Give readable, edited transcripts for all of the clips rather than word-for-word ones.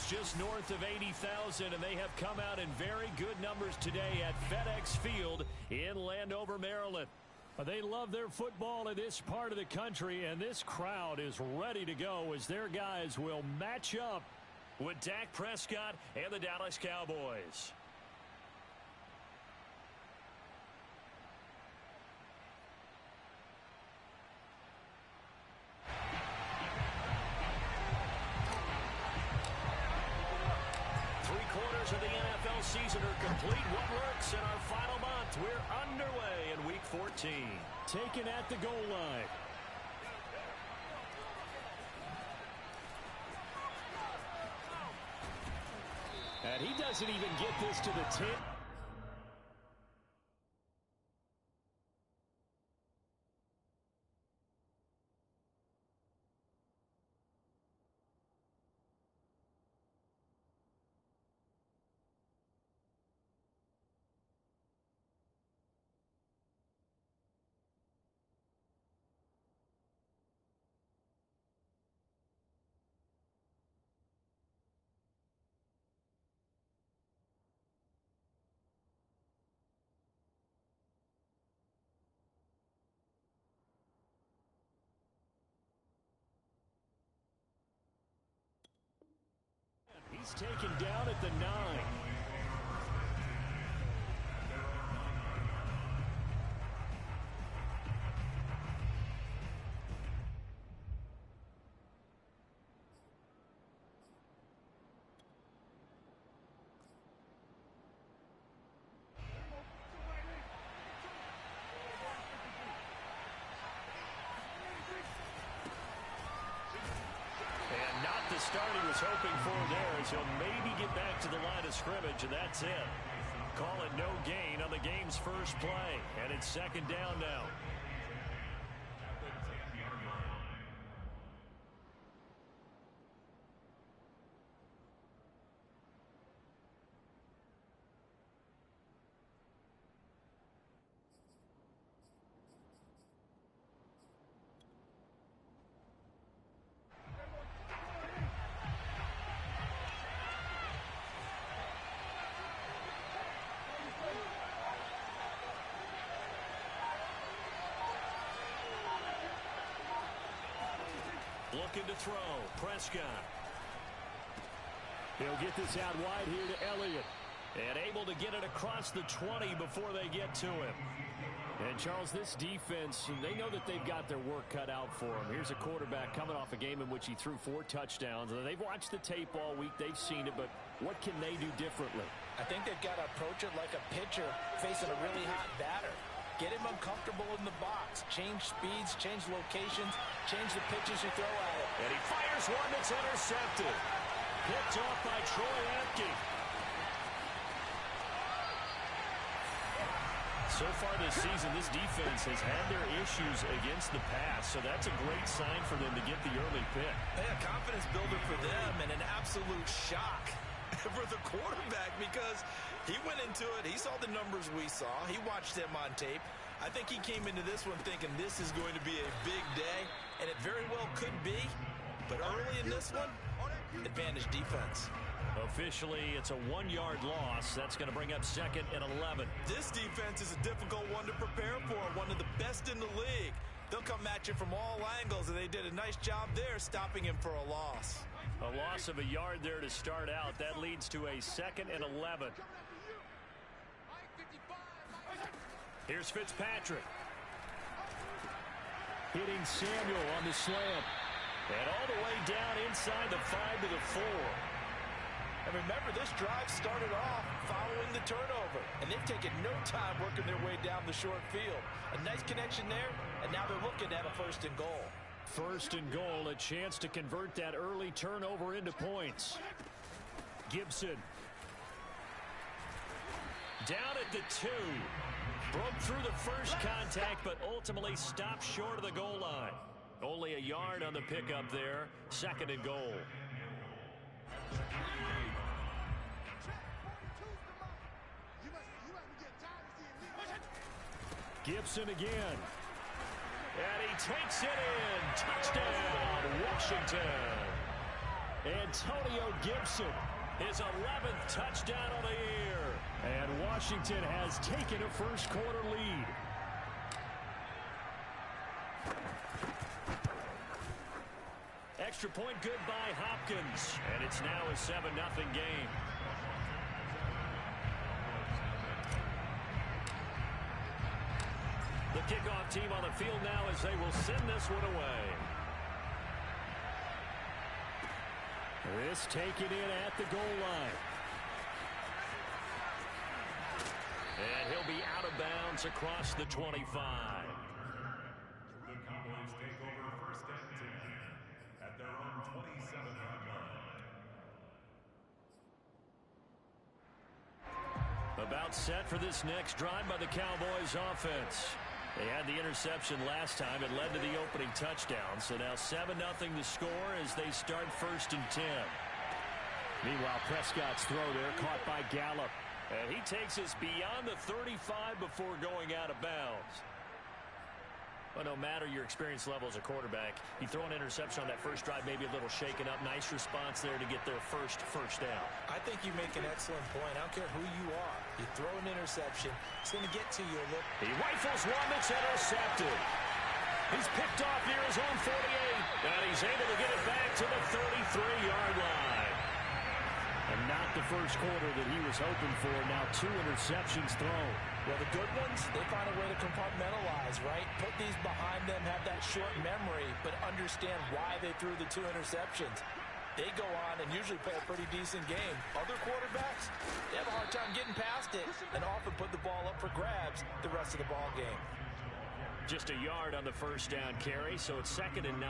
fans just north of 80,000, and they have come out in very good numbers today at FedEx Field in Landover, Maryland. They love their football in this part of the country, and this crowd is ready to go as their guys will match up with Dak Prescott and the Dallas Cowboys. Three-quarters of the NFL season are complete. What works in our final month? We're underway in Week 14. Taken at the goal line. And he doesn't even get this to the 10. He's taken down at the 9. The start he was hoping for there, as he'll maybe get back to the line of scrimmage, and that's it. Call it no gain on the game's first play, and it's second down now. Looking to throw. Prescott. He'll get this out wide here to Elliott. And able to get it across the 20 before they get to him. And, Charles, this defense, they know that they've got their work cut out for them. Here's a quarterback coming off a game in which he threw 4 touchdowns. And they've watched the tape all week. They've seen it. But what can they do differently? I think they've got to approach it like a pitcher facing a really hot batter. Get him uncomfortable in the box. Change speeds, change locations, change the pitches you throw at it. And he fires one that's intercepted. Picked off by Troy Apke. So far this season, this defense has had their issues against the pass, so that's a great sign for them to get the early pick. Hey, a confidence builder for them and an absolute shock for the quarterback, because he went into it. He saw the numbers we saw. He watched them on tape. I think he came into this one thinking this is going to be a big day, and it very well could be. But early in this one, advantage defense. Officially, it's a 1-yard loss. That's going to bring up 2nd and 11. This defense is a difficult one to prepare for, one of the best in the league. They'll come at you from all angles, and they did a nice job there stopping him for a loss. A loss of a yard there to start out. That leads to a 2nd and 11. Here's Fitzpatrick. Hitting Samuel on the slant. And all the way down inside the 5 to the 4. And remember, this drive started off following the turnover. And they've taken no time working their way down the short field. A nice connection there, and now they're looking at a 1st and goal. 1st and goal, a chance to convert that early turnover into points. Gibson. Down at the 2. Broke through the first contact, but ultimately stopped short of the goal line. Only a yard on the pickup there. 2nd and goal. Gibson again. And he takes it in. Touchdown, Washington. Antonio Gibson, his 11th touchdown of the year. And Washington has taken a first-quarter lead. Extra point good by Hopkins. And it's now a 7-0 game. The kickoff team on the field now as they will send this one away. This taken in at the goal line. And he'll be out of bounds across the 25. The Cowboys take over first and 10 at their own 27-yard line. About set for this next drive by the Cowboys offense. They had the interception last time. It led to the opening touchdown. So now 7-0 to score as they start first and 10. Meanwhile, Prescott's throw there caught by Gallup. And he takes us beyond the 35 before going out of bounds. But no matter your experience level as a quarterback, you throw an interception on that first drive, maybe a little shaken up. Nice response there to get their first down. I think you make an excellent point. I don't care who you are. You throw an interception, it's going to get to you a little. He rifles one that's intercepted. He's picked off near his own 48. And he's able to get it back to the 33-yard line. And not the first quarter that he was hoping for. Now 2 interceptions thrown. Well, the good ones, they find a way to compartmentalize, right? Put these behind them, have that short memory, but understand why they threw the 2 interceptions. They go on and usually play a pretty decent game. Other quarterbacks, they have a hard time getting past it and often put the ball up for grabs the rest of the ball game. Just a yard on the first down carry, so it's 2nd and 9.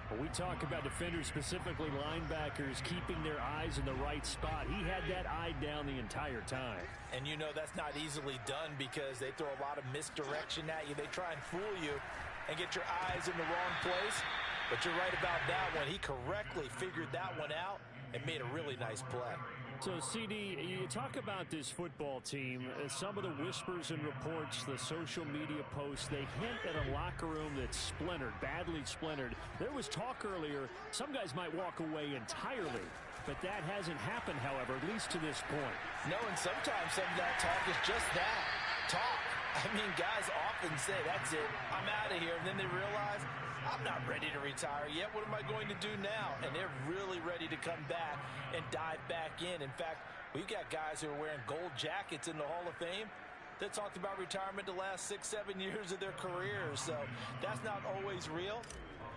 When we talk about defenders, specifically linebackers, keeping their eyes in the right spot, he had that eye down the entire time. And you know that's not easily done because they throw a lot of misdirection at you. They try and fool you and get your eyes in the wrong place. But you're right about that one. He correctly figured that one out and made a really nice play. So, CD, you talk about this football team, some of the whispers and reports, the social media posts, they hint at a locker room that's splintered, badly splintered. There was talk earlier, some guys might walk away entirely, but that hasn't happened, however, at least to this point. No, and sometimes some of that talk is just that, talk. I mean, guys often say, that's it, I'm out of here, and then they realize, I'm not ready to retire yet. What am I going to do now? And they're really ready to come back and dive back in. In fact, we've got guys who are wearing gold jackets in the Hall of Fame that talked about retirement the last 6-7 years of their careers. So that's not always real.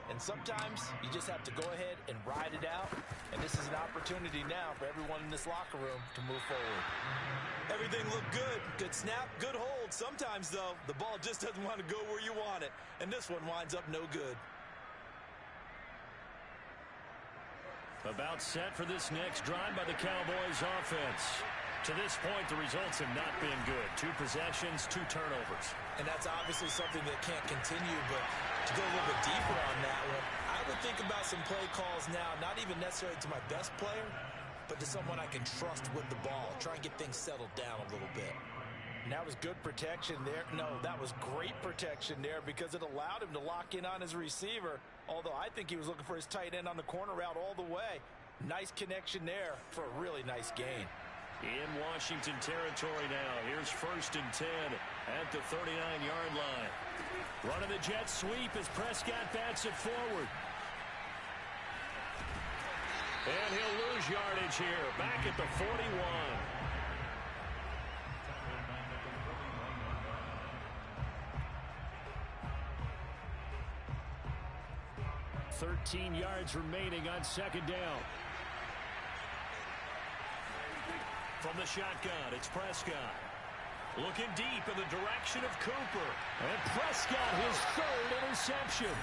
And sometimes you just have to go ahead and ride it out. And this is an opportunity now for everyone in this locker room to move forward. Everything looked good. Good snap, good hold. Sometimes, though, the ball just doesn't want to go where you want it. And this one winds up no good. About set for this next drive by the Cowboys offense. To this point, the results have not been good. 2 possessions, 2 turnovers. And that's obviously something that can't continue, but to go a little bit deeper on that one, I would think about some play calls now, not even necessarily to my best player, but to someone I can trust with the ball. Try and get things settled down a little bit. And that was good protection there. No, that was great protection there because it allowed him to lock in on his receiver, although I think he was looking for his tight end on the corner route all the way. Nice connection there for a really nice gain. In Washington territory now. Here's 1st and 10 at the 39-yard line. Running the jet sweep as Prescott bats it forward. And he'll lose yardage here. Back at the 41. 13 yards remaining on 2nd down. From the shotgun, it's Prescott. Looking deep in the direction of Cooper. And Prescott, his 3rd interception.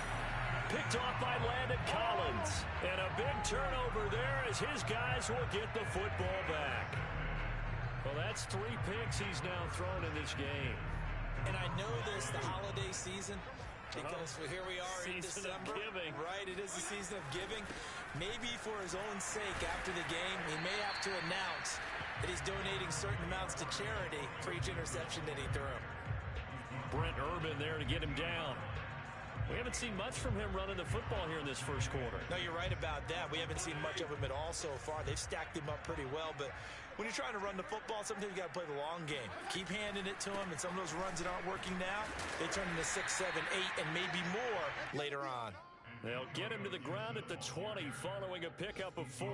Picked off by Landon Collins. And a big turnover there as his guys will get the football back. Well, that's 3 picks he's now thrown in this game. And I know this, the holiday season, because here we are in December. Right, it is the season of giving. Maybe for his own sake after the game, he may have to announce that he's donating certain amounts to charity for each interception that he threw. Brent Urban there to get him down. We haven't seen much from him running the football here in this first quarter. No, you're right about that. We haven't seen much of him at all so far. They've stacked him up pretty well, but when you're trying to run the football, sometimes you got to play the long game. Keep handing it to him, and some of those runs that aren't working now, they turn into 6, 7, 8, and maybe more later on. They'll get him to the ground at the 20 following a pickup of 4.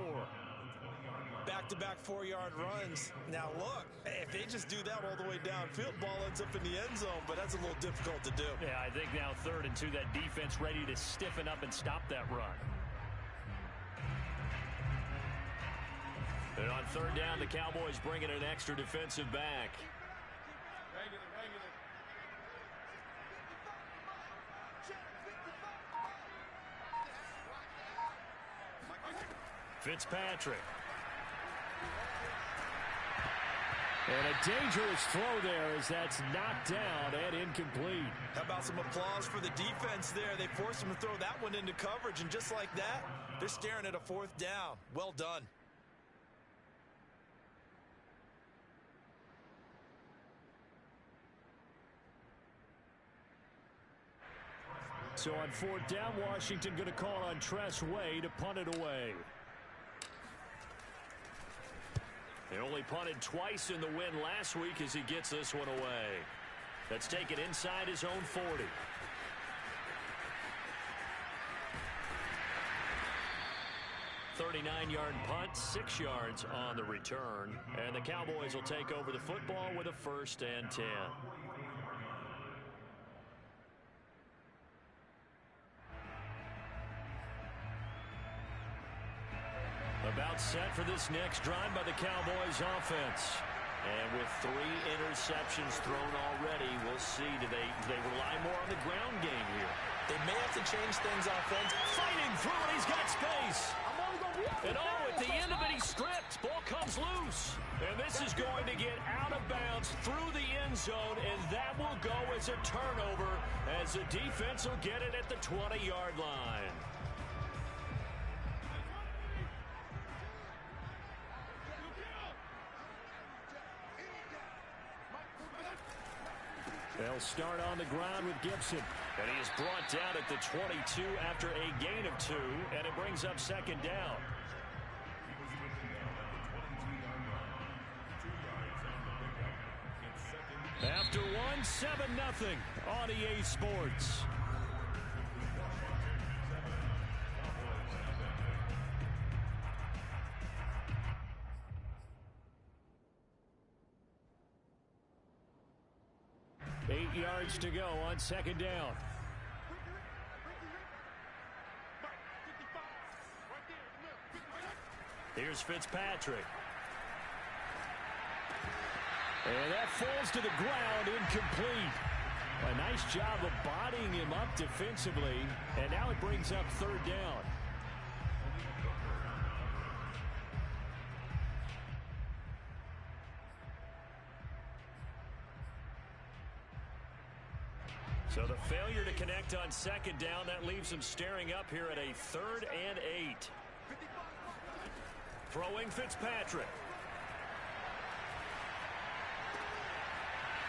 Back-to-back 4-yard runs. Now, look, if they just do that all the way downfield, ball ends up in the end zone, but that's a little difficult to do. Yeah, I think now 3rd and 2, that defense ready to stiffen up and stop that run. And on 3rd down, the Cowboys bring in an extra defensive back. Fitzpatrick. And a dangerous throw there as that's knocked down and incomplete. How about some applause for the defense there? They forced him to throw that one into coverage, and just like that, they're staring at a 4th down. Well done. So on 4th down, Washington going to call on Tress Way to punt it away. They only punted twice in the win last week as he gets this one away. That's taken inside his own 40. "39-yard punt, 6 yards on the return. And the Cowboys will take over the football with a 1st and 10. About set for this next drive by the Cowboys offense. And with 3 interceptions thrown already, we'll see. Do they rely more on the ground game here? They may have to change things offensively. Fighting through it, he's got space. And at the end of it, he's stripped. Ball comes loose. And this is going to get out of bounds through the end zone, and that will go as a turnover as the defense will get it at the 20-yard line. They'll start on the ground with Gibson. And he is brought down at the 22 after a gain of 2, and it brings up 2nd down. After 1, 7-0 on EA Sports. Eight yards to go on 2nd down. Here's Fitzpatrick. And that falls to the ground, incomplete. A nice job of bodying him up defensively, and now it brings up 3rd down. So the failure to connect on 2nd down, that leaves him staring up here at a 3rd and 8. Throwing Fitzpatrick.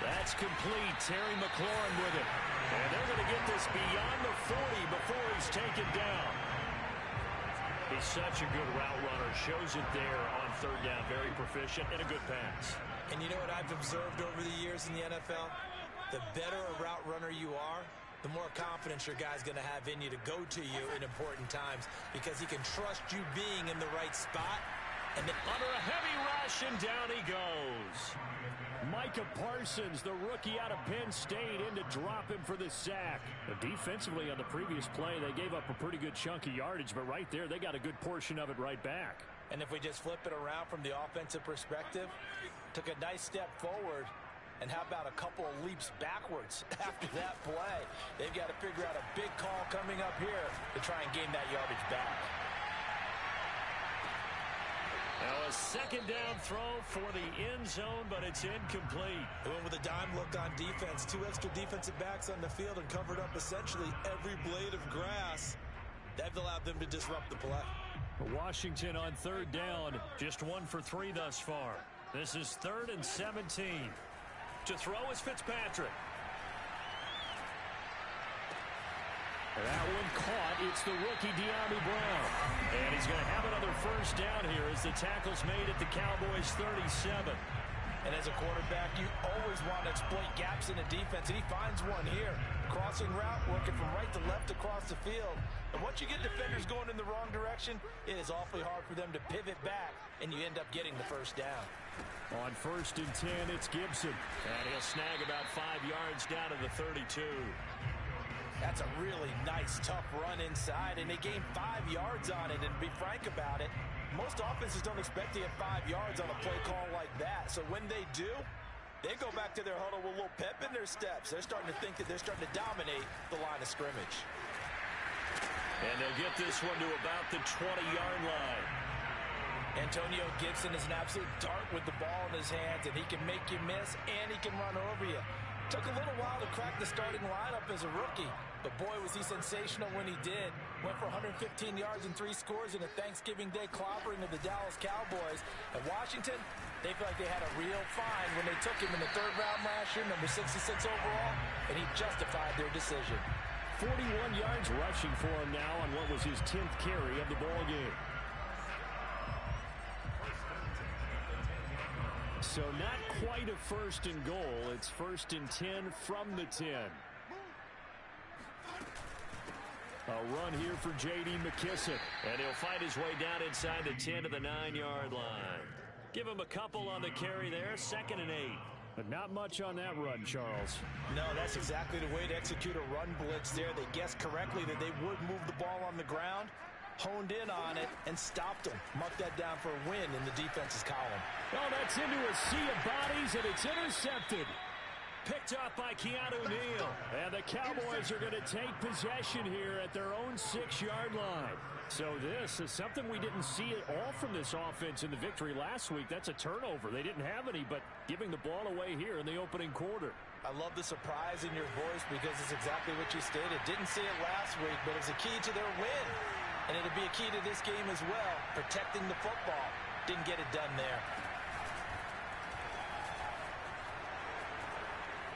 That's complete. Terry McLaurin with it. And they're going to get this beyond the 40 before he's taken down. He's such a good route runner. Shows it there on 3rd down. Very proficient and a good pass. And you know what I've observed over the years in the NFL? The better a route runner you are, the more confidence your guy's going to have in you to go to you in important times because he can trust you being in the right spot. And then under a heavy rush, and down he goes. Micah Parsons, the rookie out of Penn State, in to drop him for the sack. But defensively on the previous play, they gave up a pretty good chunk of yardage, but right there, they got a good portion of it right back. And if we just flip it around from the offensive perspective, took a nice step forward, and how about a couple of leaps backwards after that play? They've got to figure out a big call coming up here to try and gain that yardage back. Now a 2nd down throw for the end zone, but it's incomplete. They went with a dime look on defense. 2 extra defensive backs on the field and covered up essentially every blade of grass. That allowed them to disrupt the play. Washington on 3rd down, just 1 for 3 thus far. This is 3rd and 17. To throw is Fitzpatrick. That one caught. It's the rookie De'Ami Brown. And he's going to have another first down here as the tackle's made at the Cowboys 37. And as a quarterback, you always want to exploit gaps in the defense, and he finds one here. Crossing route, working from right to left across the field. And once you get defenders going in the wrong direction, it is awfully hard for them to pivot back, and you end up getting the first down. On 1st and 10, it's Gibson. And he'll snag about 5 yards down to the 32. That's a really nice, tough run inside, and they gained 5 yards on it. And to be frank about it, most offenses don't expect to get 5 yards on a play call like that. So when they do, they go back to their huddle with a little pep in their steps. They're starting to think that they're starting to dominate the line of scrimmage. And they'll get this one to about the 20-yard line. Antonio Gibson is an absolute dart with the ball in his hands, and he can make you miss, and he can run over you. Took a little while to crack the starting lineup as a rookie, but boy, was he sensational when he did. Went for 115 yards and 3 scores in a Thanksgiving Day clobbering of the Dallas Cowboys. And Washington, they feel like they had a real find when they took him in the 3rd round last year, number 66 overall, and he justified their decision. 41 yards rushing for him now on what was his 10th carry of the ball game. So not quite a 1st and goal. It's 1st and 10 from the 10. A run here for J.D. McKissick. And he'll fight his way down inside the 10 to the 9-yard line. Give him a couple on the carry there. 2nd and 8. But not much on that run, Charles. No, that's exactly the way to execute a run blitz there. They guessed correctly that they would move the ball on the ground, honed in on it, and stopped them. Mark that down for a win in the defense's column. Oh, that's into a sea of bodies, and it's intercepted. Picked up by Keanu Neal. And the Cowboys are going to take possession here at their own 6-yard line. So this is something we didn't see at all from this offense in the victory last week. That's a turnover. They didn't have any, but giving the ball away here in the opening quarter. I love the surprise in your voice because it's exactly what you stated. Didn't see it last week, but it was a key to their win. And it'll be a key to this game as well, protecting the football. Didn't get it done there.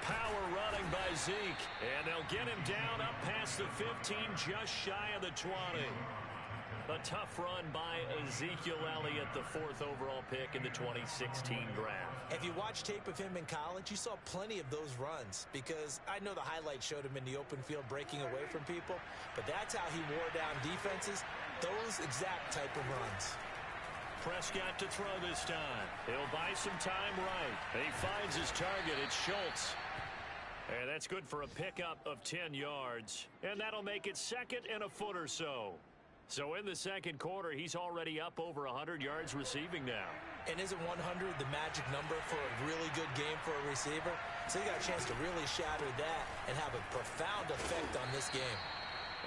Power running by Zeke. And they'll get him down up past the 15, just shy of the 20. A tough run by Ezekiel Elliott, the 4th overall pick in the 2016 draft. If you watch tape of him in college, you saw plenty of those runs because I know the highlights showed him in the open field breaking away from people, but that's how he wore down defenses, those exact type of runs. Prescott to throw this time. He'll buy some time right. He finds his target. It's Schultz. And that's good for a pickup of 10 yards. And that'll make it 2nd and a foot or so. So in the 2nd quarter, he's already up over 100 yards receiving now. And isn't 100 the magic number for a really good game for a receiver? So he got a chance to really shatter that and have a profound effect on this game.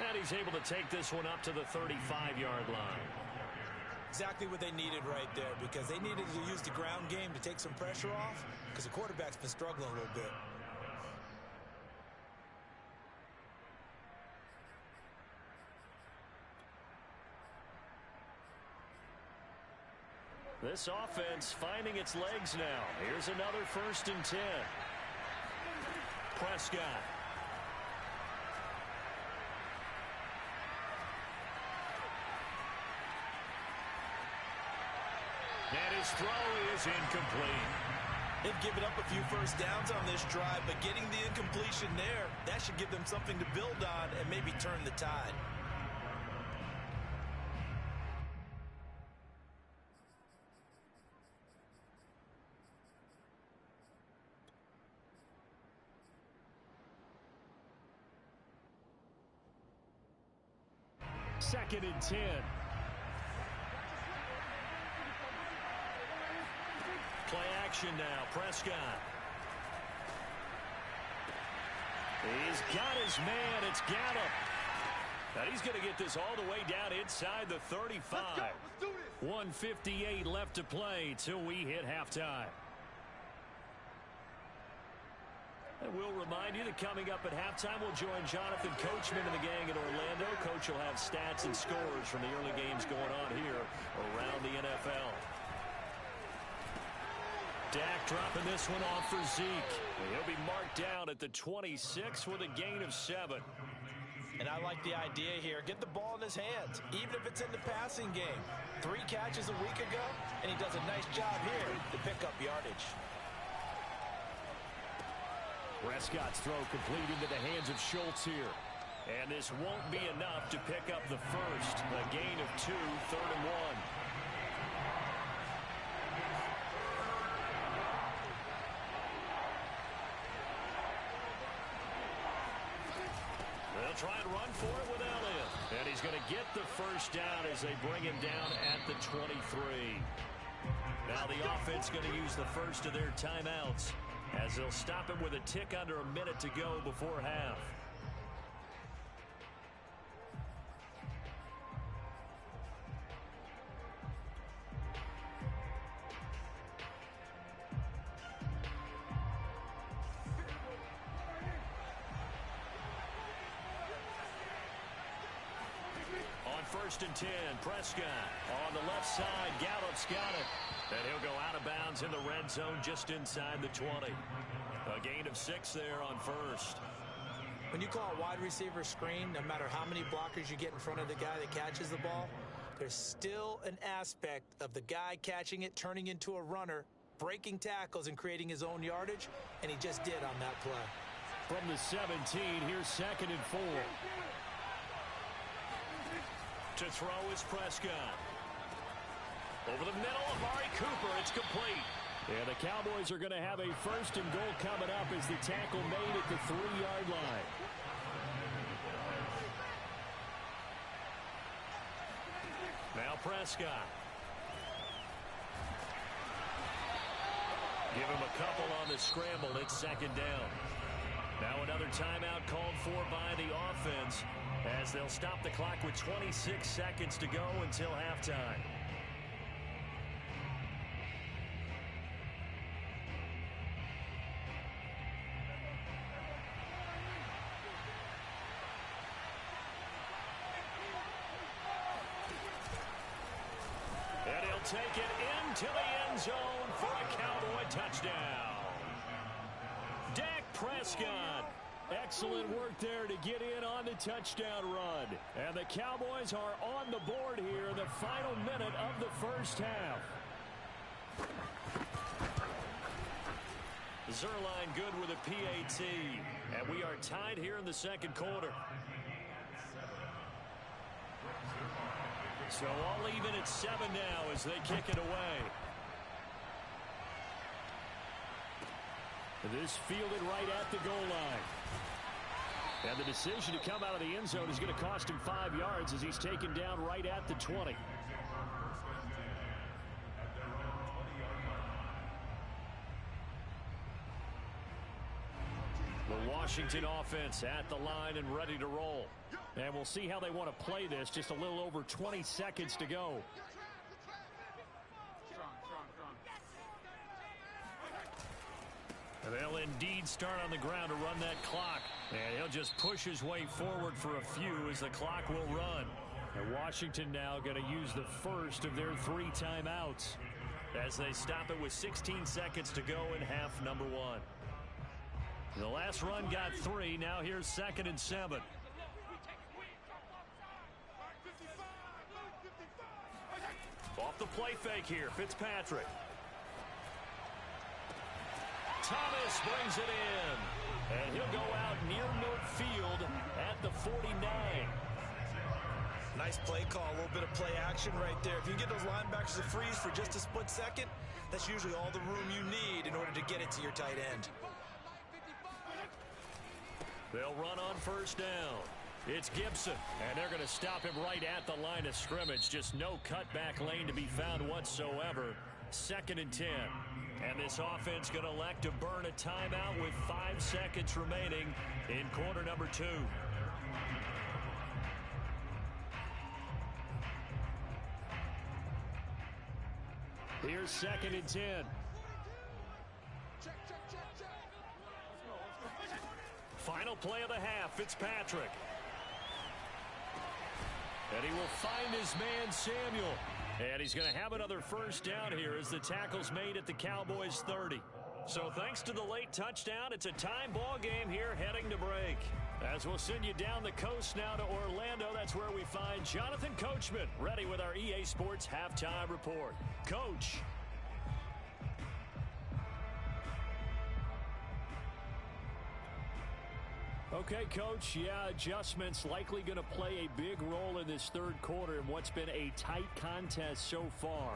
And he's able to take this one up to the 35-yard line. Exactly what they needed right there because they needed to use the ground game to take some pressure off because the quarterback's been struggling a little bit. This offense finding its legs now. Here's another 1st and 10. Prescott. And his throw is incomplete. They've given up a few first downs on this drive, but getting the incompletion there, that should give them something to build on and maybe turn the tide. Second and 10. Play action now. Prescott. He's got his man. It's Gallup. And he's going to get this all the way down inside the 35. Let's do this. 1:58 left to play till we hit halftime. And we'll remind you that coming up at halftime, we'll join Jonathan Coachman and the gang in Orlando. Coach will have stats and scores from the early games going on here around the NFL. Dak dropping this one off for Zeke. He'll be marked down at the 26 with a gain of 7. And I like the idea here. Get the ball in his hands, even if it's in the passing game. 3 catches a week ago, and he does a nice job here to pick up yardage. Prescott's throw complete into the hands of Schultz here. And this won't be enough to pick up the first. A gain of 2, 3rd and 1. They'll try and run for it with Elliott. And he's going to get the first down as they bring him down at the 23. Now the offense going to use the first of their timeouts as they'll stop him with a tick under a minute to go before half. First and 10, Prescott on the left side. Gallup's got it. And he'll go out of bounds in the red zone just inside the 20. A gain of 6 there on first. When you call a wide receiver screen, no matter how many blockers you get in front of the guy that catches the ball, there's still an aspect of the guy catching it, turning into a runner, breaking tackles and creating his own yardage, and he just did on that play. From the 17, here's 2nd and 4. To throw is Prescott. Over the middle, Amari Cooper. It's complete. And the Cowboys are going to have a 1st and goal coming up as the tackle made at the 3-yard line. Now Prescott. Give him a couple on the scramble. It's 2nd down. Now another timeout called for by the offense as they'll stop the clock with 26 seconds to go until halftime. And he'll take it into the end zone for a Cowboy touchdown. Dak Prescott. Excellent work there to get in on the touchdown run. And the Cowboys are on the board here in the final minute of the first half. Zerline good with a PAT. And we are tied here in the 2nd quarter. So all even at 7 now as they kick it away. This fielded right at the goal line. And the decision to come out of the end zone is going to cost him 5 yards as he's taken down right at the 20. The Washington offense at the line and ready to roll. And we'll see how they want to play this. Just a little over 20 seconds to go. And they'll indeed start on the ground to run that clock. And he'll just push his way forward for a few as the clock will run. And Washington now going to use the first of their 3 timeouts as they stop it with 16 seconds to go in half number 1. The last run got 3. Now here's 2nd and 7. Off the play fake here, Fitzpatrick. Thomas brings it in. And he'll go out near midfield at the 49. Nice play call, a little bit of play action right there. If you get those linebackers to freeze for just a split second, that's usually all the room you need in order to get it to your tight end. They'll run on 1st down. It's Gibson, and they're going to stop him right at the line of scrimmage. Just no cutback lane to be found whatsoever. 2nd and 10. And this offense going to elect to burn a timeout with 5 seconds remaining in quarter number 2. Here's 2nd and 10. Final play of the half, Fitzpatrick. And he will find his man, Samuel. And he's going to have another 1st down here as the tackle's made at the Cowboys 30. So thanks to the late touchdown, it's a time ball game here heading to break. As we'll send you down the coast now to Orlando, that's where we find Jonathan Coachman, ready with our EA Sports Halftime Report. Coach. Okay, Coach, yeah, adjustments likely going to play a big role in this third quarter in what's been a tight contest so far.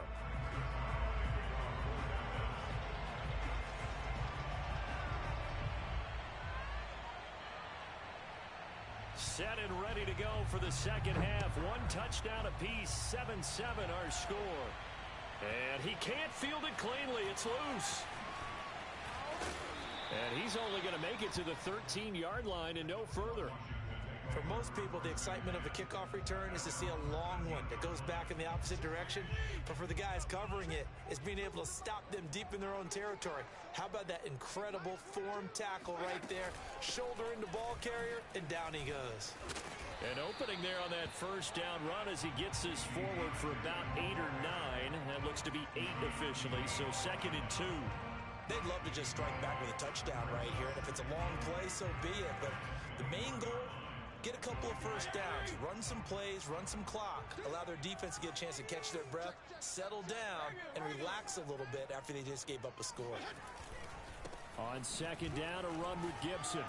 Set and ready to go for the second half. One touchdown apiece, 7-7 our score. And he can't field it cleanly. It's loose. And he's only going to make it to the 13-yard line and no further. For most people, the excitement of a kickoff return is to see a long one that goes back in the opposite direction. But for the guys covering it, it's being able to stop them deep in their own territory. How about that incredible form tackle right there? Shoulder into ball carrier, and down he goes. An opening there on that first down run as he gets this forward for about 8 or 9. That looks to be 8 officially, so 2nd and 2. They'd love to just strike back with a touchdown right here, and if it's a long play, so be it. But the main goal, get a couple of first downs, run some plays, run some clock, allow their defense to get a chance to catch their breath, settle down, and relax a little bit after they just gave up a score. On 2nd down, a run with Gibson.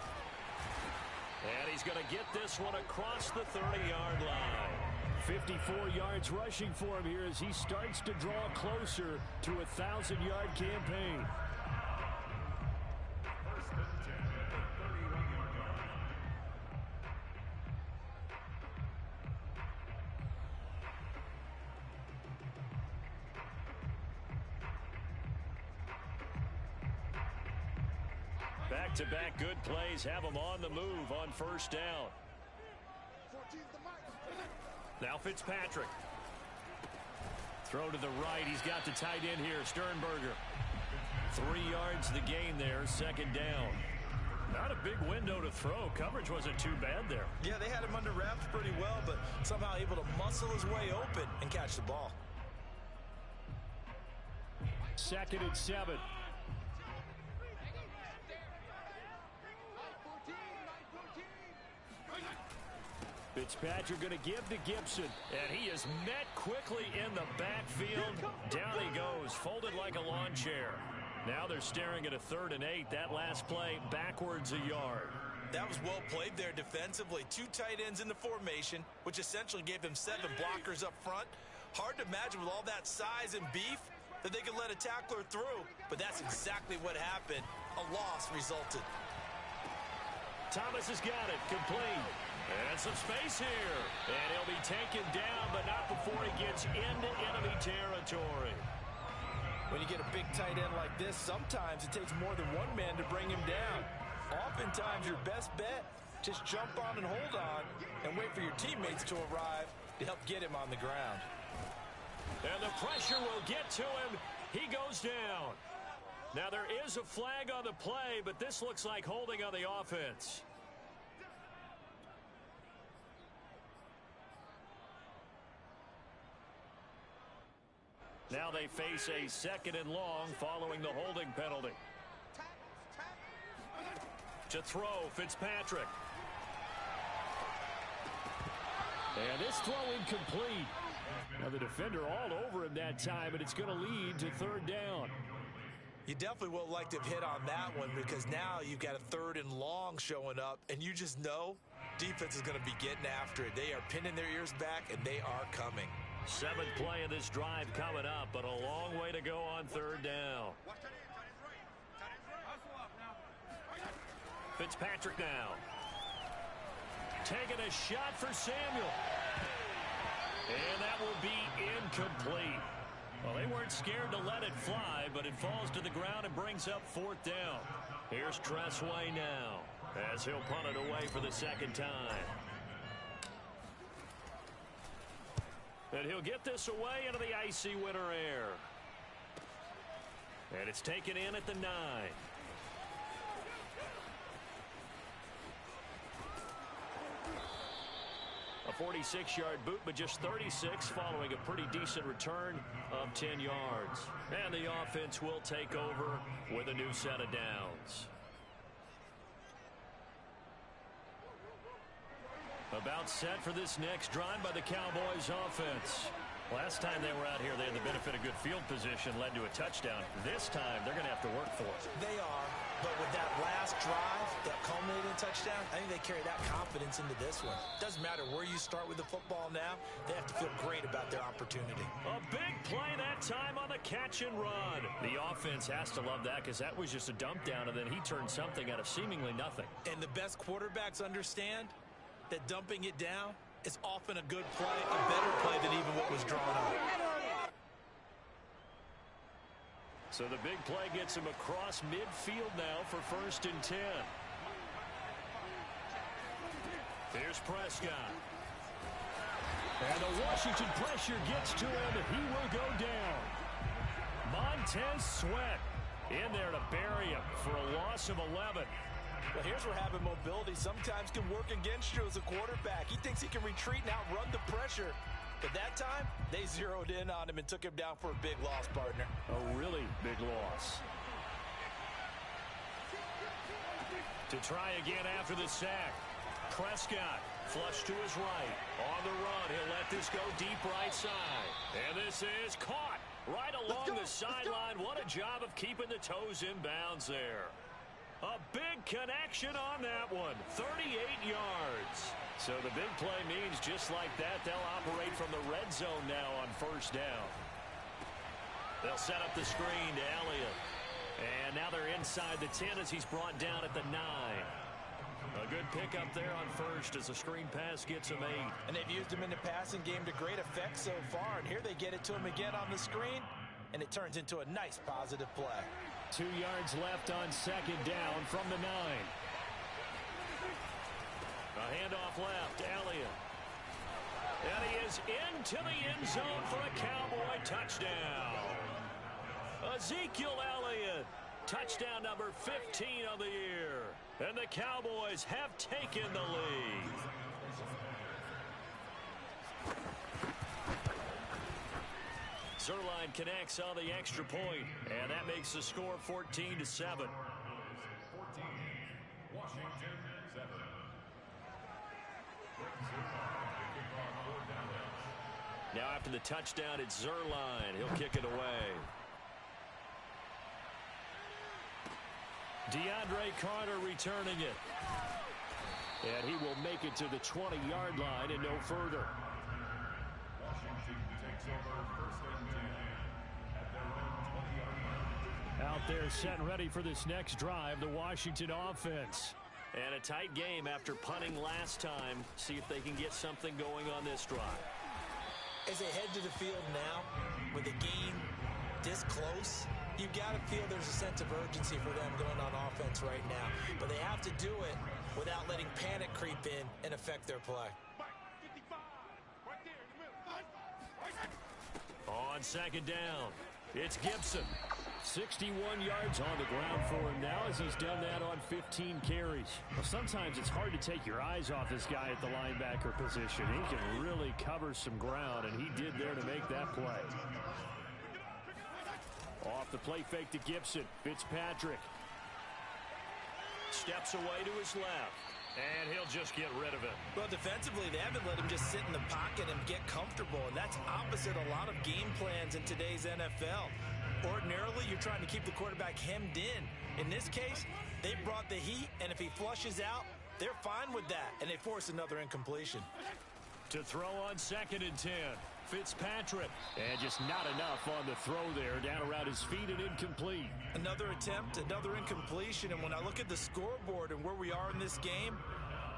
And he's going to get this one across the 30-yard line. 54 yards rushing for him here as he starts to draw closer to a 1,000-yard campaign. Back-to-back good plays have him on the move on first down. Now Fitzpatrick. Throw to the right. He's got the tight end here, Sternberger. 3 yards the gain there, 2nd down. Not a big window to throw. Coverage wasn't too bad there. Yeah, they had him under wraps pretty well, but somehow able to muscle his way open and catch the ball. 2nd and 7. Fitzpatrick going to give to Gibson, and he is met quickly in the backfield. Down he goes, folded like a lawn chair. Now they're staring at a 3rd and 8. That last play backwards a yard. That was well played there defensively. 2 tight ends in the formation, which essentially gave them 7 blockers up front. Hard to imagine with all that size and beef that they could let a tackler through, but that's exactly what happened. A loss resulted. Thomas has got it, complete. And some space here. And he'll be taken down, but not before he gets into enemy territory. When you get a big tight end like this, sometimes it takes more than one man to bring him down. Oftentimes, your best bet, just jump on and hold on and wait for your teammates to arrive to help get him on the ground. And the pressure will get to him. He goes down. Now, there is a flag on the play, but this looks like holding on the offense. Now they face a 2nd and long following the holding penalty. To throw, Fitzpatrick. And this throw incomplete. Now the defender all over him that time, and it's going to lead to 3rd down. You definitely would like to have hit on that one because now you've got a 3rd and long showing up, and you just know defense is going to be getting after it. They are pinning their ears back, and they are coming. 7th play of this drive coming up, but a long way to go on 3rd down. Fitzpatrick now. Taking a shot for Samuel. And that will be incomplete. Well, they weren't scared to let it fly, but it falls to the ground and brings up 4th down. Here's Tressway now as he'll punt it away for the 2nd time. And he'll get this away into the icy winter air. And it's taken in at the 9. A 46-yard boot, but just 36 following a pretty decent return of 10 yards. And the offense will take over with a new set of downs. About set for this next drive by the Cowboys offense. Last time they were out here, they had the benefit of good field position, led to a touchdown. This time, they're going to have to work for it. They are, but with that last drive, that culminating touchdown, I think they carry that confidence into this one. Doesn't matter where you start with the football now, they have to feel great about their opportunity. A big play that time on the catch and run. The offense has to love that because that was just a dump down, and then he turned something out of seemingly nothing. And the best quarterbacks understand that dumping it down is often a good play, a better play than even what was drawn up. So the big play gets him across midfield now for 1st and 10. Here's Prescott. And the Washington pressure gets to him. He will go down. Montez Sweat in there to bury him for a loss of 11. Well, here's where having mobility sometimes can work against you as a quarterback. He thinks he can retreat and outrun the pressure. But that time, they zeroed in on him and took him down for a big loss, partner. A really big loss. To try again after the sack. Prescott, flush to his right. On the run, he'll let this go deep right side. And this is caught right along the sideline. What a job of keeping the toes in bounds there. A big connection on that one. 38 yards. So the big play means just like that, they'll operate from the red zone now on 1st down. They'll set up the screen to Elliott. And now they're inside the 10 as he's brought down at the 9. A good pickup there on 1st as the screen pass gets him 8. And they've used him in the passing game to great effect so far. And here they get it to him again on the screen. And it turns into a nice positive play. 2 yards left on 2nd down from the 9. A handoff left, Elliott. And he is into the end zone for a Cowboy touchdown. Ezekiel Elliott, touchdown number 15 of the year. And the Cowboys have taken the lead. Zerline connects on the extra point, and that makes the score 14-7. 14, Washington 7. Now after the touchdown, it's Zerline. He'll kick it away. DeAndre Carter returning it. And he will make it to the 20-yard line and no further. Washington takes over 1st and 10 at their own 20-yard line. Out there set and ready for this next drive, the Washington offense. And a tight game after punting last time. See if they can get something going on this drive. As they head to the field now, with the game this close, you've got to feel there's a sense of urgency for them going on offense right now. But they have to do it without letting panic creep in and affect their play. On 2nd down, it's Gibson. 61 yards on the ground for him now as he's done that on 15 carries. Well, sometimes it's hard to take your eyes off this guy at the linebacker position. He can really cover some ground, and he did there to make that play. Off the play fake to Gibson. Fitzpatrick steps away to his left, and he'll just get rid of it. Well, defensively, they haven't let him just sit in the pocket and get comfortable, and that's opposite a lot of game plans in today's NFL. Ordinarily, you're trying to keep the quarterback hemmed in. In this case, they brought the heat, and if he flushes out, they're fine with that, and they force another incompletion. To throw on 2nd and 10. Fitzpatrick. And just not enough on the throw there. Down around his feet and incomplete. Another attempt, another incompletion, and when I look at the scoreboard and where we are in this game,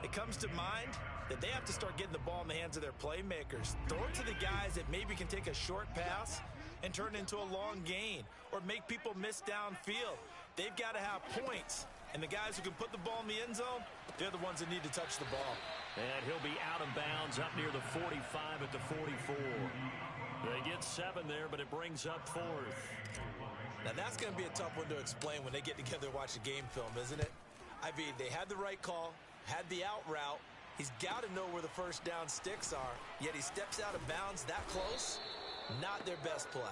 it comes to mind that they have to start getting the ball in the hands of their playmakers. Throw it to the guys that maybe can take a short pass and turn it into a long gain or make people miss downfield. They've got to have points, and the guys who can put the ball in the end zone, they're the ones that need to touch the ball. And he'll be out of bounds up near the 45 at the 44. They get 7 there, but it brings up 4th. Now that's going to be a tough one to explain when they get together and watch a game film, isn't it? I mean, they had the right call, had the out route. He's got to know where the first down sticks are, yet he steps out of bounds that close. Not their best play.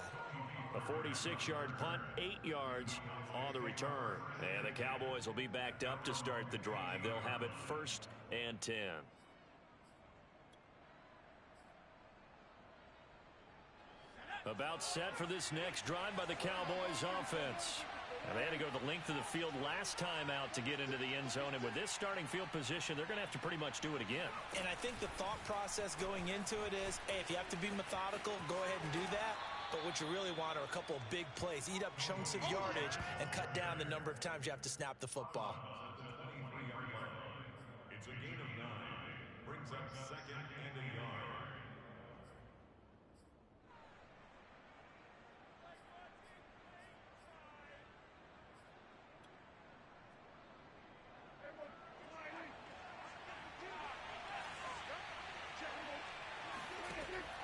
A 46-yard punt, 8 yards on the return. And the Cowboys will be backed up to start the drive. They'll have it 1st and 10. About set for this next drive by the Cowboys offense. And they had to go the length of the field last time out to get into the end zone. And with this starting field position, they're going to have to pretty much do it again. And I think the thought process going into it is, hey, if you have to be methodical, go ahead and do that. But what you really want are a couple of big plays. Eat up chunks of yardage and cut down the number of times you have to snap the football. It's a gain of 9. Brings up 2nd and a yard.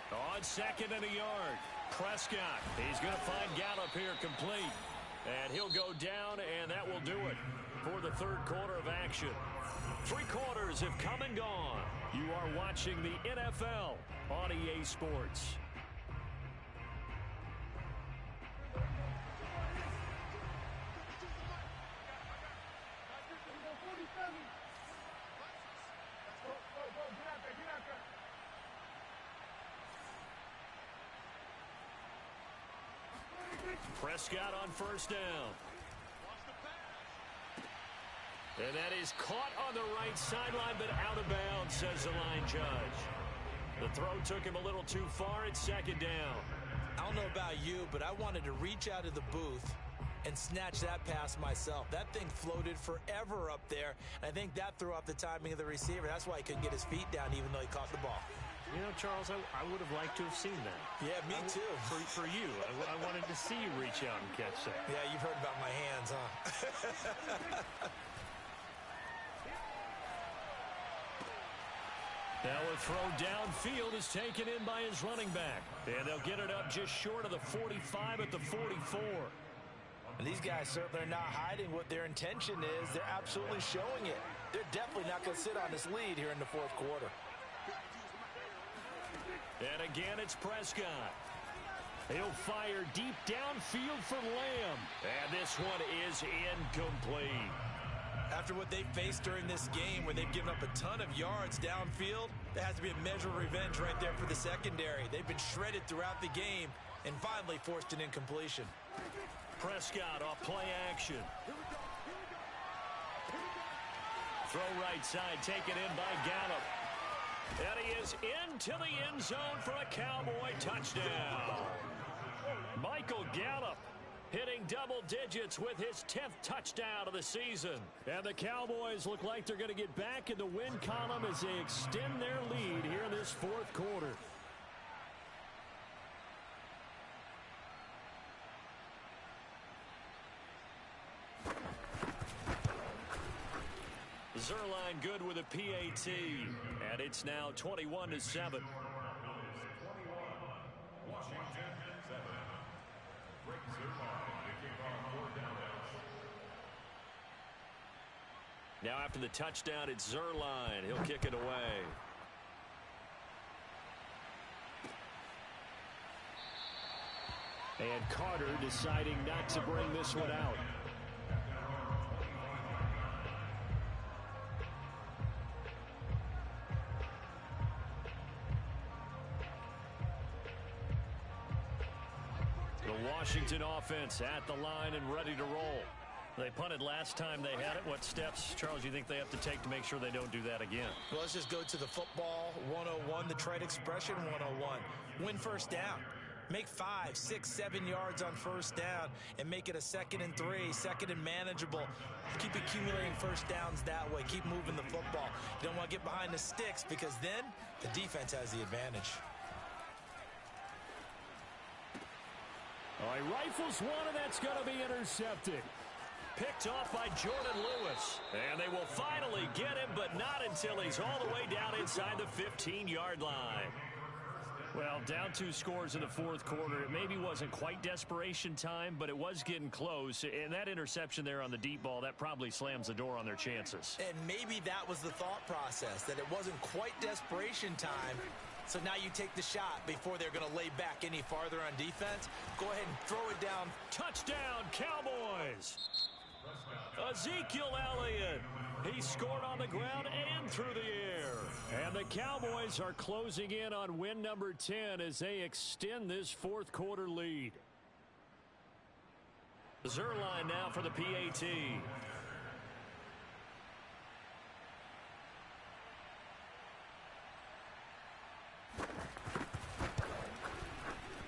On 2nd and a yard, Prescott. He's going to find Gallup here complete. And he'll go down, and that will do it for the third quarter of action. 3 quarters have come and gone. You are watching the NFL on EA Sports. Prescott on first down. And that is caught on the right sideline, but out of bounds, says the line judge. The throw took him a little too far. It's 2nd down. I don't know about you, but I wanted to reach out of the booth and snatch that pass myself. That thing floated forever up there, and I think that threw off the timing of the receiver. That's why he couldn't get his feet down even though he caught the ball. You know, Charles, I would have liked to have seen that. Yeah, me too. For you. I wanted to see you reach out and catch that. Yeah, you've heard about my hands, huh? Now a throw downfield is taken in by his running back. And they'll get it up just short of the 45 at the 44. And these guys certainly are not hiding what their intention is. They're absolutely showing it. They're definitely not going to sit on this lead here in the fourth quarter. And again, it's Prescott. He'll fire deep downfield for Lamb. And this one is incomplete. After what they faced during this game where they've given up a ton of yards downfield, there has to be a measure of revenge right there for the secondary. They've been shredded throughout the game and finally forced an incompletion. Prescott off play action. Throw right side, taken in by Gallup. And he is into the end zone for a Cowboy touchdown. Michael Gallup hitting double digits with his 10th touchdown of the season. And the Cowboys look like they're going to get back in the win column as they extend their lead here in this fourth quarter. Zerline good with a PAT, and it's now 21-7. Washington 7. Break Zerline to kick off 4 downouts. Now after the touchdown, it's Zerline. He'll kick it away. And Carter deciding not to bring this one out. Washington offense at the line and ready to roll. They punted last time they had it. What steps, Charles, you think they have to take to make sure they don't do that again? Well, let's just go to the football 101, the trade expression 101. Win first down. Make 5, 6, 7 yards on first down and make it a 2nd and 3, 2nd and manageable. Keep accumulating first downs that way. Keep moving the football. You don't want to get behind the sticks because then the defense has the advantage. All right, rifles one, and that's going to be intercepted. Picked off by Jordan Lewis. And they will finally get him, but not until he's all the way down inside the 15-yard line. Well, down 2 scores in the fourth quarter. It maybe wasn't quite desperation time, but it was getting close. And that interception there on the deep ball, that probably slams the door on their chances. And maybe that was the thought process, that it wasn't quite desperation time. So now you take the shot before they're going to lay back any farther on defense. Go ahead and throw it down. Touchdown, Cowboys! Ezekiel Elliott. He scored on the ground and through the air. And the Cowboys are closing in on win number 10 as they extend this fourth quarter lead. Zerline now for the PAT.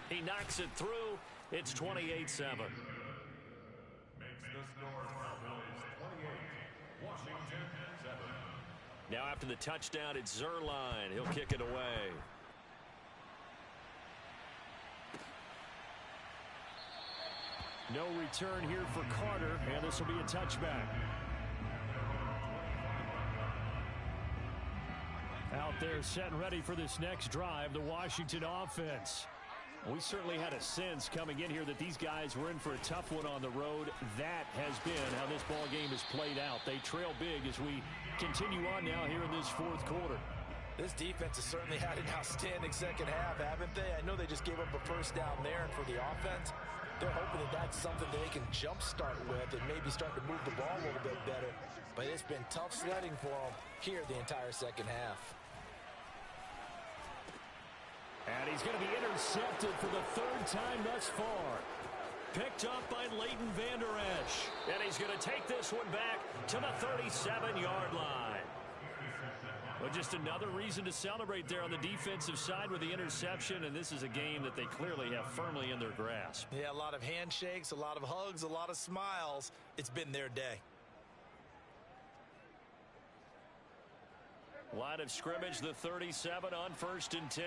He knocks it through. It's 28-7. Makes the score Cowboys 28, Washington 7. Now after the touchdown, it's Zerline. He'll kick it away. No return here for Carter, and this will be a touchback. Out there set and ready for this next drive, the Washington offense. We certainly had a sense coming in here that these guys were in for a tough one on the road. That has been how this ball game has played out. They trail big as we continue on now here in this fourth quarter. This defense has certainly had an outstanding second half, haven't they? I know they just gave up a first down there, and for the offense, they're hoping that that's something that they can jumpstart with and maybe start to move the ball a little bit better. But it's been tough sledding for them here the entire second half. And he's going to be intercepted for the third time thus far. Picked up by Leighton Vander Esch. And he's going to take this one back to the 37-yard line. Well, just another reason to celebrate there on the defensive side with the interception, and this is a game that they clearly have firmly in their grasp. Yeah, a lot of handshakes, a lot of hugs, a lot of smiles. It's been their day. Line of scrimmage, the 37 on 1st and 10.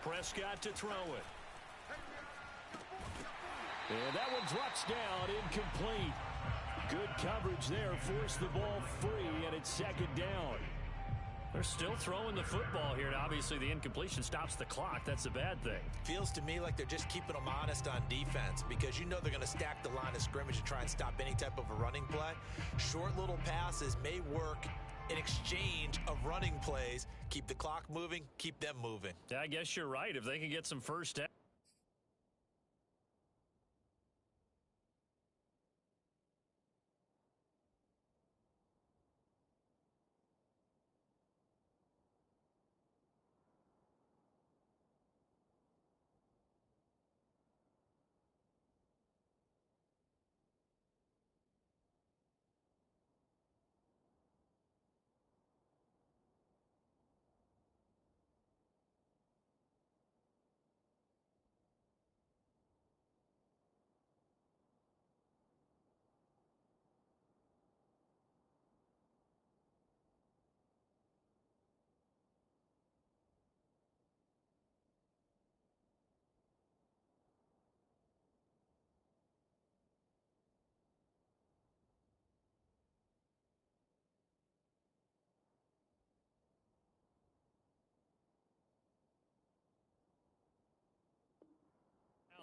Prescott to throw it. And that one drops down, incomplete. Good coverage there, forced the ball free, and it's second down. They're still throwing the football here, and obviously the incompletion stops the clock. That's the bad thing. Feels to me like they're just keeping them honest on defense because you know they're going to stack the line of scrimmage and try and stop any type of a running play. Short little passes may work in exchange of running plays. Keep the clock moving, keep them moving. I guess you're right. If they can get some first down.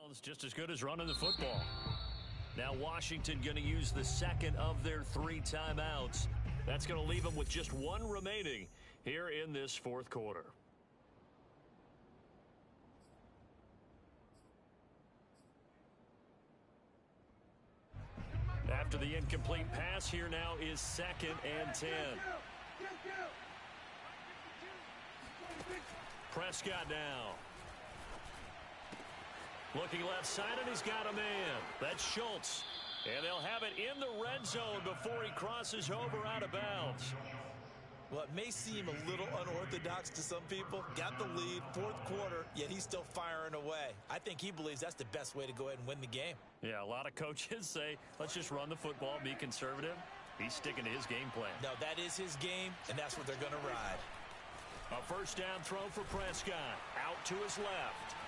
It's just as good as running the football. Now Washington going to use the second of their 3 timeouts. That's going to leave them with just 1 remaining here in this fourth quarter. After the incomplete pass, here now is 2nd and 10. Prescott now. Looking left side, and he's got a man. That's Schultz. And they'll have it in the red zone before he crosses over out of bounds. Well, it may seem a little unorthodox to some people. Got the lead, fourth quarter, yet he's still firing away. I think he believes that's the best way to go ahead and win the game. Yeah, a lot of coaches say, let's just run the football, be conservative. He's sticking to his game plan. No, that is his game, and that's what they're going to ride. A first down throw for Prescott. Out to his left.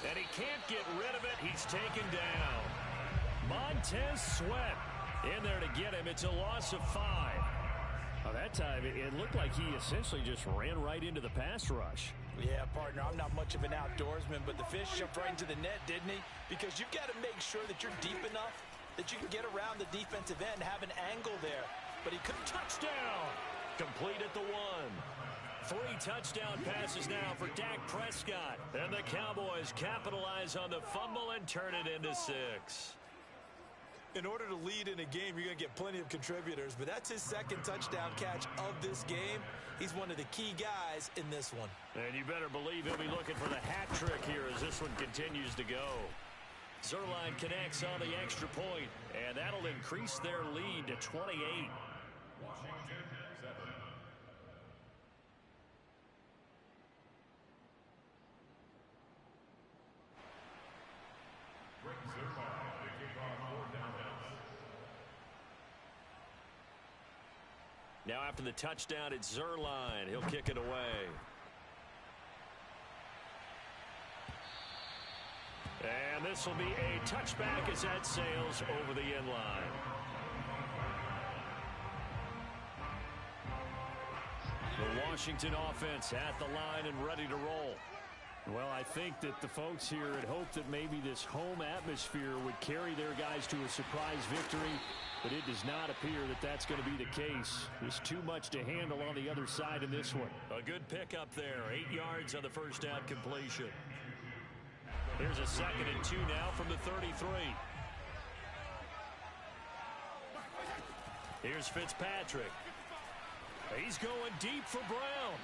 And he can't get rid of it. He's taken down. Montez Sweat in there to get him. It's a loss of 5. Well, that time, it looked like he essentially just ran right into the pass rush. Yeah, partner, I'm not much of an outdoorsman, but the fish jumped right into the net, didn't he? Because you've got to make sure that you're deep enough that you can get around the defensive end and have an angle there. But he couldn't. Touchdown! Complete at the 1. 3 touchdown passes now for Dak Prescott. And the Cowboys capitalize on the fumble and turn it into 6. In order to lead in a game, you're going to get plenty of contributors, but that's his second touchdown catch of this game. He's one of the key guys in this one. And you better believe he'll be looking for the hat trick here as this one continues to go. Zuerlein connects on the extra point, and that'll increase their lead to 28. Washington 7. Rick Zuerlein to kick off 4th down. Now after the touchdown, it's Zuerlein. He'll kick it away. And this will be a touchback as that sails over the end line. The Washington offense at the line and ready to roll. Well, I think that the folks here had hoped that maybe this home atmosphere would carry their guys to a surprise victory, but it does not appear that that's going to be the case. There's too much to handle on the other side in this one. A good pickup there, 8 yards on the first down completion. Here's a 2nd and 2 now from the 33. Here's Fitzpatrick. He's going deep for Brown.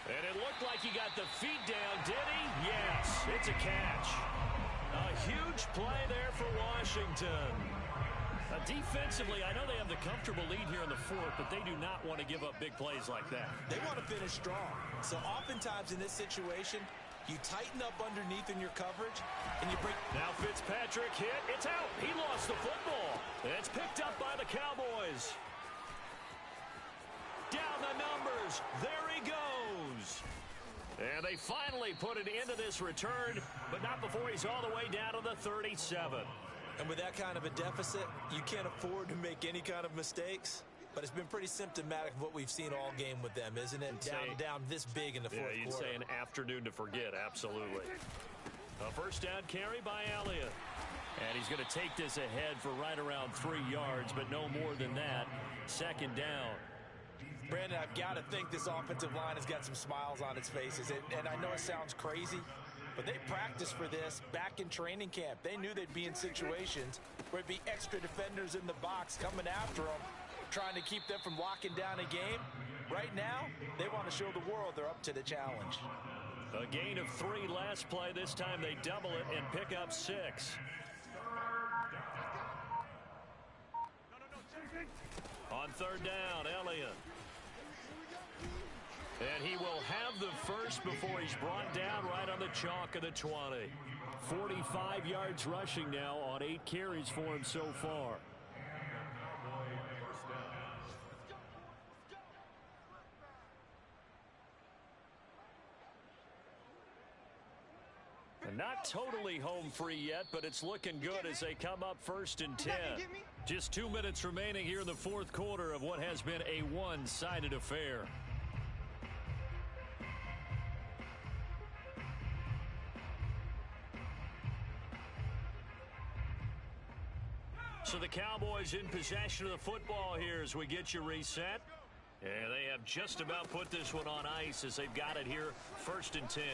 And it looked like he got the feet down, did he? Yes, it's a catch. A huge play there for Washington. Defensively, I know they have the comfortable lead here in the 4th, but they do not want to give up big plays like that. They want to finish strong. So oftentimes in this situation, you tighten up underneath in your coverage, and you bring... Now Fitzpatrick hit. It's out. He lost the football. And it's picked up by the Cowboys. Down the numbers. There he goes. And they finally put it into this return, but not before he's all the way down to the 37. And with that kind of a deficit, you can't afford to make any kind of mistakes. But it's been pretty symptomatic of what we've seen all game with them, isn't it? Down this big in the fourth quarter. Yeah, you'd say an afternoon to forget, absolutely. A first down carry by Elliott. And he's going to take this ahead for right around 3 yards, but no more than that. 2nd down. Brandon, I've got to think this offensive line has got some smiles on its faces. And I know it sounds crazy, but they practiced for this back in training camp. They knew they'd be in situations where it'd be extra defenders in the box coming after them, trying to keep them from locking down a game. Right now, they want to show the world they're up to the challenge. A gain of 3 last play. This time they double it and pick up 6. On 3rd down, Elliott. And he will have the first before he's brought down right on the chalk of the 20. 45 yards rushing now on 8 carries for him so far. And not totally home free yet, but it's looking good as they come up 1st and 10. Just 2 minutes remaining here in the 4th quarter of what has been a one-sided affair. So the Cowboys in possession of the football here as we get you reset. And they have just about put this one on ice as they've got it here 1st and 10.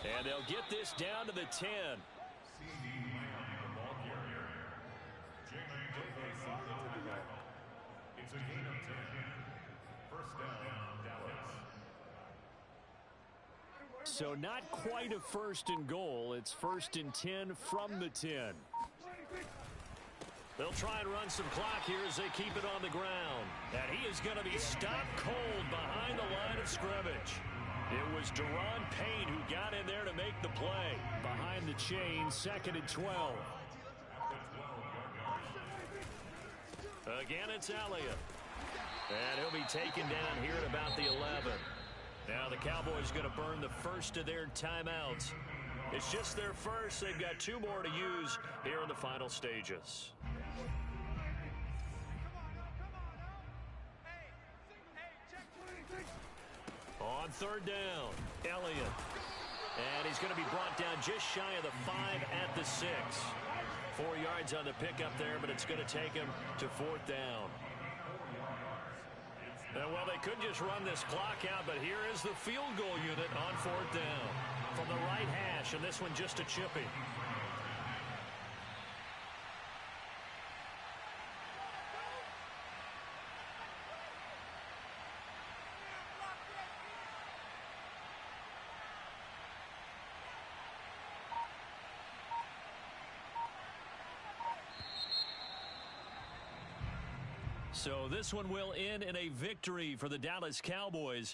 And they'll get this down to the 10. It's a gain of 10. First down, Dallas. So not quite a 1st and goal. It's 1st and 10 from the 10. They'll try and run some clock here as they keep it on the ground. And he is going to be stopped cold behind the line of scrimmage. It was Daron Payne who got in there to make the play. Behind the chain, 2nd and 12. Again, it's Elliott. And he'll be taken down here at about the 11. Now the Cowboys going to burn the first of their timeouts. It's just their first. They've got 2 more to use here in the final stages. On 3rd down, Elliott. And he's going to be brought down just shy of the 5 at the 6. 4 yards on the pickup there, but it's going to take him to 4th down. Now Well, they could just run this clock out, but here is the field goal unit on 4th down. From the right hash, and this one just a chippy. So this one will end in a victory for the Dallas Cowboys.